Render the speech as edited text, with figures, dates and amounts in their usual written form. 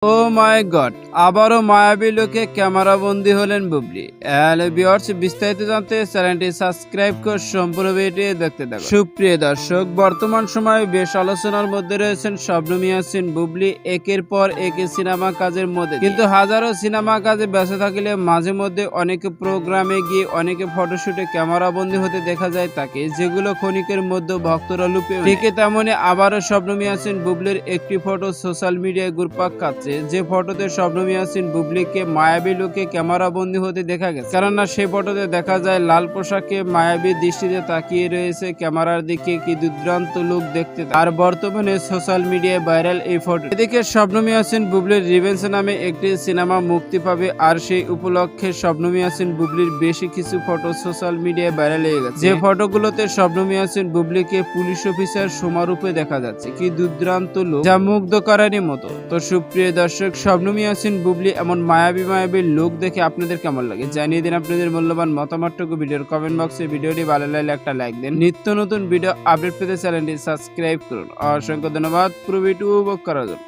ও মাই god, আবারও মায়াবী লোকে ক্যামেরাবন্দি হলেন বুবলি। হ্যালো ভিউয়ার্স, বিস্তারিত জানতে চ্যানেলটি সাবস্ক্রাইব করে সম্পূর্ণ ভিডিও দেখতে থাকুন। সুপ্রিয় দর্শক, বর্তমান সময়ে বেশ আলোচনার মধ্যে রয়েছেন শবনম ইয়াসমিন বুবলি। একের পর একে সিনেমা কাজের মধ্যে, কিন্তু হাজারো সিনেমা কাজে ব্যস্ত থাকলে মাঝে মধ্যে অনেকে প্রোগ্রামে গিয়ে অনেকে ফটোশুটে ক্যামেরাবন্দি হতে দেখা যায় তাকে, যেগুলো ক্ষণিকের মধ্যে ভক্তরা লুপে। ঠিক তেমনি আবারও শবনম ইয়াসমিন বুবলির একটি ফটো সোশ্যাল মিডিয়ায় ঘুরপাক খাচ্ছে, যে ফটোতে শবনম ইয়াসমিন বুবলিকে মায়াবী লুকে ক্যামেরাবন্দি হতে দেখা গেছে। কেননা সেই ফটোতে দেখা যায় লাল পোশাকে মায়াবী দৃষ্টিতে তাকিয়ে রয়েছে ক্যামেরার দিকে, কি দুর্দান্ত লুক দেখতে। আর বর্তমানে সোশ্যাল মিডিয়ায় ভাইরাল এই ফটো। এদিকে শবনম ইয়াসমিন বুবলির রিভেঞ্জ নামে একটি সিনেমা মুক্তি পাবে, আর সেই উপলক্ষে শবনম ইয়াসমিন বুবলির বেশি কিছু ফটো সোশ্যাল মিডিয়ায় ভাইরাল হয়ে গেছে, যে ফটোগুলোতে শবনম ইয়াসমিন বুবলিকে পুলিশ অফিসার সোমারূপে দেখা যাচ্ছে, কি দুর্দান্ত লুক, যা মুগ্ধ করারই মতো। তো সুপ্রিয় দর্শক, শবনম ইয়াসমিন বুবলি এমন মায়াবী লুক দেখে আপনাদের কেমন লাগে জানিয়ে দিন আপনাদের মূল্যবান মতামতটুকু ভিডিওর কমেন্ট বক্সে। ভিডিওটি ভালো লাগলে একটা লাইক দিন। নিত্য নতুন ভিডিও আপডেট পেতে চ্যানেলটি সাবস্ক্রাইব করুন। অসংখ্য ধন্যবাদ পুরো ভিডিও উপভোগ করার জন্য।